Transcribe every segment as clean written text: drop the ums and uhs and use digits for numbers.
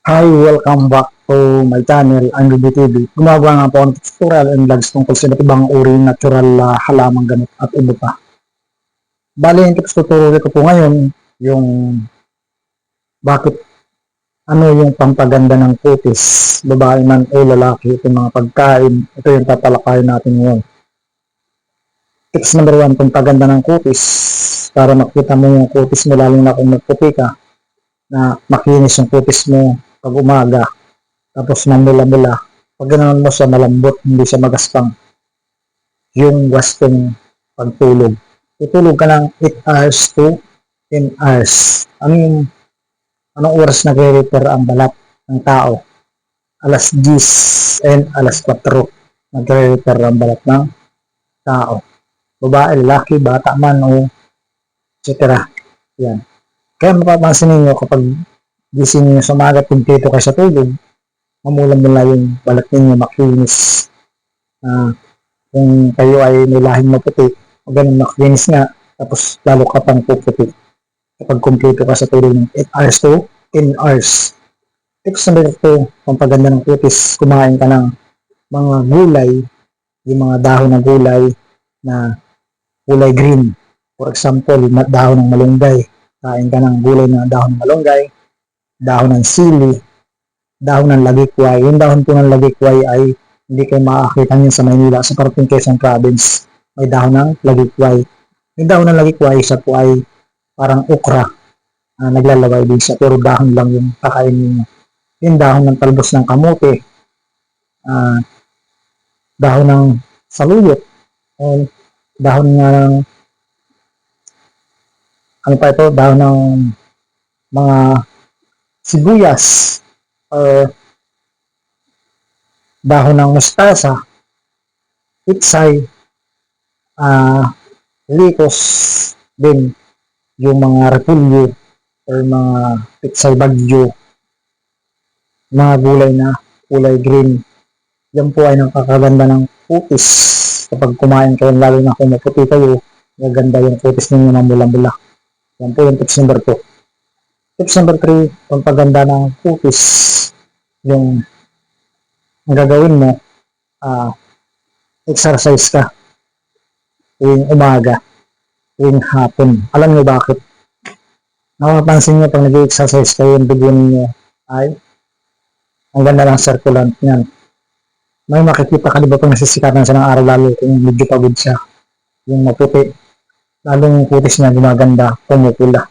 Hi, welcome back to my channel, I'm Ruby TV. Gumagawa nga po ng tutorial and vlogs tungkol sa iba't ibang uri ng natural halamang gamot at iba pa. Bali, yung tips tutorial ko po ngayon, yung bakit ano yung pampaganda ng kutis, babae man o lalaki, itong mga pagkain, ito yung tatalakayin natin ngayon. Tips number 1, pampaganda ng kutis, para makita mo yung kutis mo, lalo na kung nagputi ka, na makinis yung kutis mo pag umaga. Tapos mamula-mula. Pag ganoon mo siya malambot, hindi siya magaspang. Yung wastong pagtulog. Tutulog ka ng 8 hours to 10 hours. Anong oras nagre-repair ang balat ng tao? Alas 10 and alas 4 nagre-repair ang balat ng tao. Babae, lalaki, bata man o etc. Yan. Kaya mapapansin ninyo kapag gising niyo sa umaga, kumpleto kayo sa tulog, mamulang-mula yung balat ninyo, makinis. Kung kayo ay may lahing maputi, o ganun makinis nga, tapos lalo ka pang puputi kapag kumpleto ka sa tulog ng 8 hours to 10 hours. Tips number 2, pampaganda ng kutis, kumain ka ng mga gulay, yung mga dahon ng gulay na kulay green. For example, dahon ng malunggay. Kain ka ng gulay na dahon ng malunggay, dahon ng sili, dahon ng lagikway. Yung dahon po ng lagikway ay hindi kayo makakita niyo sa Maynila, sa parating Quezon Province. May dahon ng lagikway. Yung dahon ng lagikway, siya po ay parang okra. Naglalaway din siya, pero dahon lang yung kakainin niyo. Yung dahon ng talbos ng kamote, dahon ng saluyot, o dahon nga ng dahon ng mga sibuyas, or dahon ng mustasa, itsay, likos, din yung mga repulyo or mga pitsay bagyo, mga gulay na kulay green. Yan po ay nakakaganda ng kutis. Kapag kumain kayo, lalo na kung maputi kayo, maganda yung kutis ninyo na mula-mula. Yan po yung tips number 2. Tips number 3, pampaganda ng kutis, yung ang gagawin mo, exercise ka tuwing umaga, tuwing hapon. Alam niyo bakit? Napapansin niyo pag nag-exercise kayo, yung dugo ninyo ay ang ganda ng circulant niyan. May makikita ka, di ba, pag nasisikatan siya ng araw, lalo kung medyo pagod siya, yung maputi, lalong yung kutis niya gumaganda, pumupula.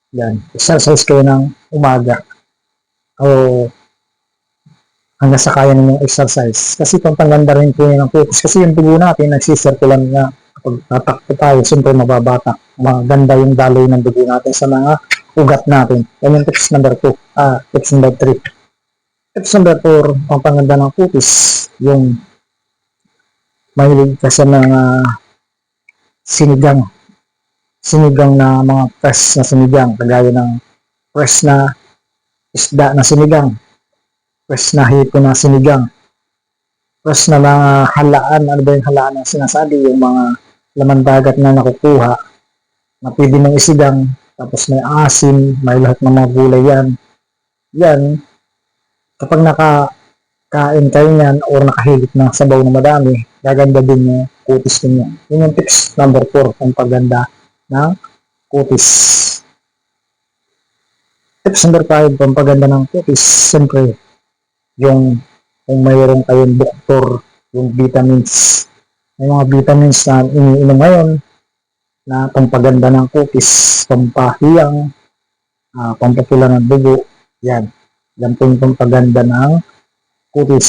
Yan. Exercise kayo ng umaga o hanggang sa kaya ninyong exercise. Kasi pampaganda rin po yun ng kutis. Kasi yung dugo natin, nagsisirkulan nga. Kapag tatakbo tayo, siyempre mababatak. Maganda yung daloy ng dugo natin sa mga ugat natin. Yan yung tips number 2. Tips number 3. Tips number 4, pampaganda ng kutis, yung mahilig ka sa mga sinigang na mga fresh na sinigang, kagaya ng fresh na isda na sinigang, fresh na hipon na sinigang, fresh na mga halaan. Ano ba yung halaan na sinasabi? Yung mga laman dagat na nakukuha na pwede mong isigang, tapos may asin, may lahat ng mga gulay yan. Yan, kapag nakakain kayo niyan or nakahilig ng sabaw na madami, gaganda din yung kutis ninyo. Yun yung tips number 4, ang paganda ng kutis. Tips number 5, pampaganda ng kutis, siyempre, yung kung mayroon kayong doktor, yung vitamins. May mga vitamins na iniinom ngayon na pampaganda ng kutis, pampahiyang, pampapula ng dugo. Yan. Yan po yung pampaganda ng kutis.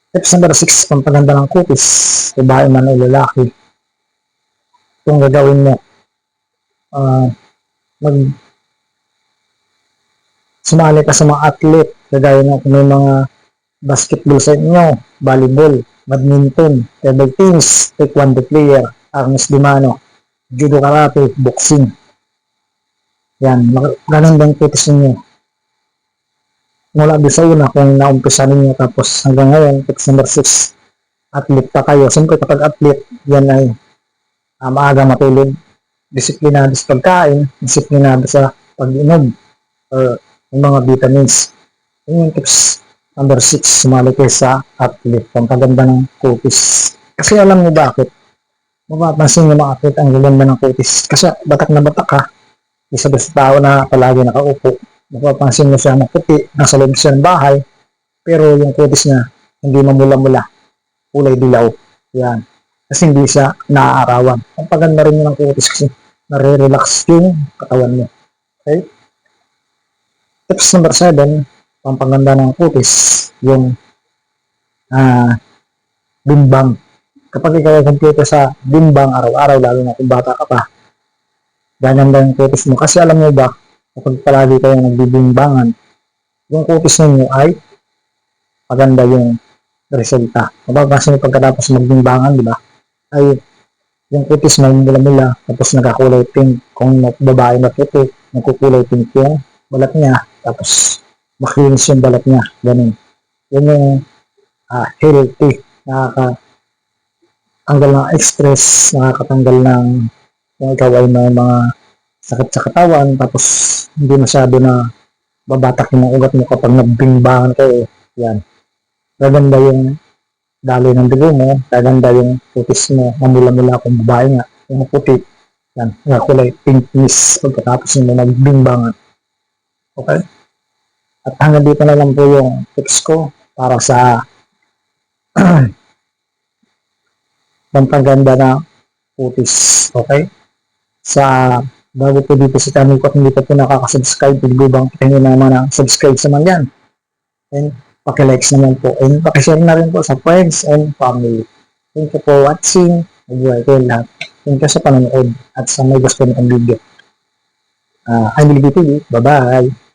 Tips number 6, pampaganda ng kutis, babae man o lalaki. Kung gagawin mo, sumali ka sa mga athlete, kagaya ng may mga basketball sa inyo, volleyball, badminton, table tennis, taekwondo player, arnis di mano, judo, karate, boxing. Yan, ganun din kutis ninyo. Mula doon sa una, kung naumpisa ninyo, tapos hanggang ngayon, tips number 6, athlete pa kayo. Siyempre kapag athlete, yan ay maaga matulog, disiplinado sa pagkain, disiplinado sa pag-inom, or yung mga vitamins. Yun yung tips number 6, sumali kayo sa athlete, pampaganda ng kutis. Kasi alam mo bakit? Mapapansin yung mga athlete ang gaganda ng kutis. Kasi batak na batak ka, isa ba sa tao na palagi nakaupo. Mapapansin mo siya maputi, nasa loob siya ng bahay, pero yung kutis niya hindi mamula-mula, kulay dilaw. Yan. Kasi hindi siya naaarawan. Ang paganda rin yun ng kutis kasi nare-relax yung katawan mo. Okay? Tips number 7, pampaganda ng kutis, yung bimbang. Kapag ikaw ay computer sa bimbang araw-araw, lalo na kung bata ka pa, gaganda yung kutis mo. Kasi alam mo ba, kapag palagi kayo nagbibimbangan, yung kutis ninyo ay maganda yung resulta. Mapapansin mo pagkatapos magbimbangan, di ba? Ay yung kutis may mula-mula, tapos nagkakulay pink. Kung babae na puti, nagkukulay pink yung balat niya, tapos makinis yung balat niya. Ganun. Yun yung healthy, nakakatanggal ng stress, nakakatanggal ng kung ikaw ay may mga sakit sa katawan, tapos hindi masyado na babatak yung mga ugat mo kapag nagbimbangan kayo. Yan. Gaganda yung daloy ng dugo mo, gaganda yung kutis mo, mamula-mula kung babae nga, yung puti, yan, kulay pinkish pagkatapos mo nagbimbangan. Okay? At hanggang dito na lang po yung tips ko para sa pampaganda na kutis. Okay? Sa bago po dito sa channel ko at hindi pa po nakaka-subscribe, pwede bang tingin naman ang subscribe sa man yan. And paki-likes naman po. And paki-share na rin po sa friends and family. Thank you for watching. Mabuhay kayo lahat. Thank you sa panonood at sa may gusto ng video. I'm Billy TV. Bye-bye.